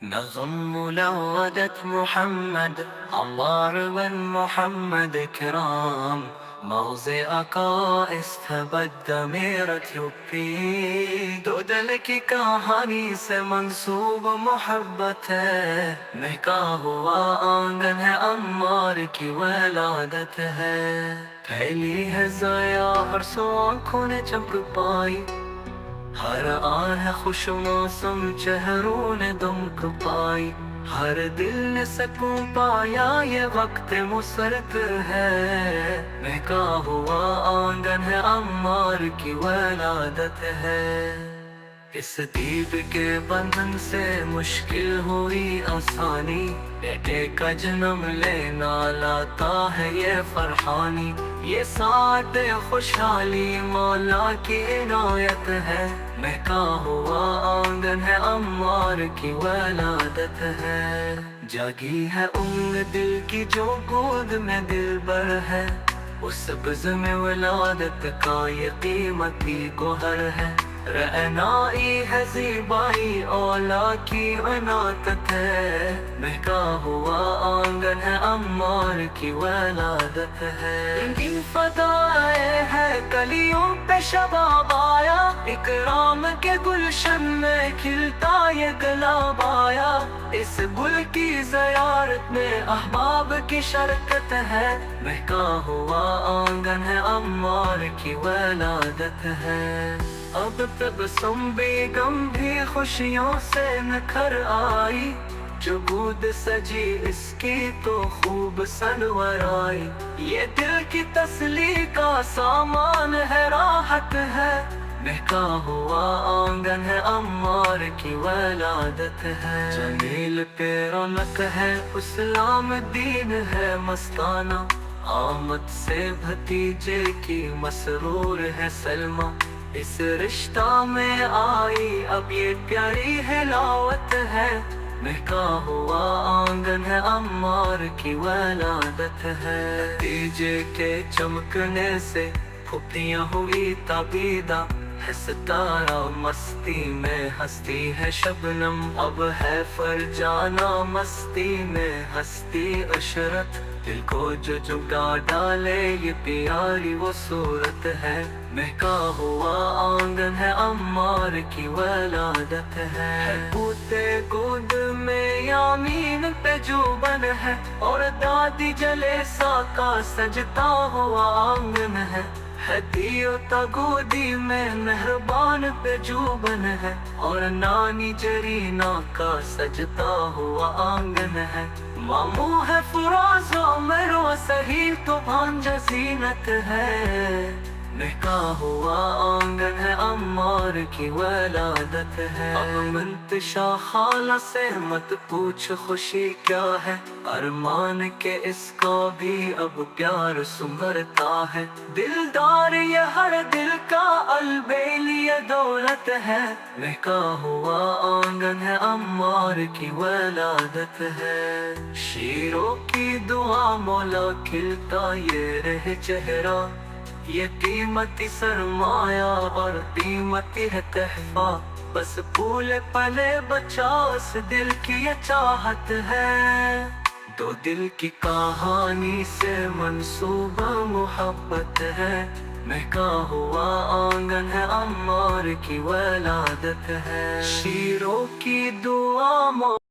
نغم ملودة محمد عمار بن محمد کرام مغز عقا استبد میرت یوپی دو دل کی کہانی سے منسوب محبت ہے مہکا ہوا آنگن ہے عمار کی ولادت ہے پھیلی ہے ضیا ہر سو آنکھوں نے چمک پائی ہر آن ہے خوش موسم چہروں نے دمک پائی ہر دل نے سکون پایا یہ وقت مسرت ہے مہکا ہوا آنگن ہے عمار کی ولادت ہے اس دیپ کے بندھن سے مشکل ہوئی آسانی بیٹے کا جنم لینا لاتا ہے یہ فرحانی یہ ساتھ خوشحالی مولا کی عنایت ہے مہکا ہوا آنگن ہے عمار کی ولادت ہے جاگی ہے امید دل کی جو گود میں دل بر ہے اس سبز میں ولادت کا یہ قیمتی گوہر ہے رعنائی ہے زیبائی اولا کی عنایت ہے مہکا ہوا آنگن ہے عمار کی ولادت ہے رنگین فضائے ہے کلیوں پہ شباب آیا اکرام کے گلشن میں کھلتا یہ گلاب آیا اس گل کی زیارت میں احباب کی شرکت ہے مہکا ہوا آنگن ہے عمار کی ولادت ہے اب تبسم بیگم بھی خوشیوں سے نکھر آئی جو گود سجی اس کی تو خوب سنور آئی یہ دل کی تسلی کا سامان ہے راحت ہے مہکا ہوا آنگن ہے عمار کی ولادت ہے جمیل پہ رونق ہے اسلام دین ہے مستانہ آمد سے بھتیجے کی مسرور ہے سلمہ اس رشتہ میں آئی اب یہ پیاری ہلاوت ہے مہکا ہوا آنگن ہے عمار کی ولادت ہے بھتیجے کے چمکنے سے پھپتیاں ہوئی تابیدہ ہے ستارہ مستی میں ہستی ہے شبنم اب ہے فرجانہ مستی میں ہستی عشرت دل کو جو جگا ڈالے یہ پیاری وہ صورت ہے مہکا ہوا آنگن ہے عمار کی ولادت ہے پوتے گود میں یامین پہ جوبن ہے اور دادی جلے ساکا سجتا ہوا آنگن ہے دیوتا گودی میں مہربان پہ جوبن ہے اور نانی جرینا کا سجتا ہوا آنگن ہے ماموں ہے فراز و مرو سہی تو بھانجا زینت ہے مہکا ہوا آنگن ہے عمار کی ولادت ہے اب منتشا خالہ سے مت پوچھ خوشی کیا ہے ارمان کے اس کا بھی اب پیار سنبھرتا ہے دلدار یہ ہر دل کا البیلی دولت ہے مہکا ہوا آنگن ہے عمار کی ولادت ہے شیروں کی دعا مولا کھلتا یہ رہ چہرہ یہ قیمتی سرمایہ اور قیمتی ہے تحفہ بس پھول پلے بچا اس دل کی یہ چاہت ہے دو دل کی کہانی سے منسوبہ محبت ہے مہکا ہوا آنگن ہے عمار کی ولادت ہے شیروں کی دعا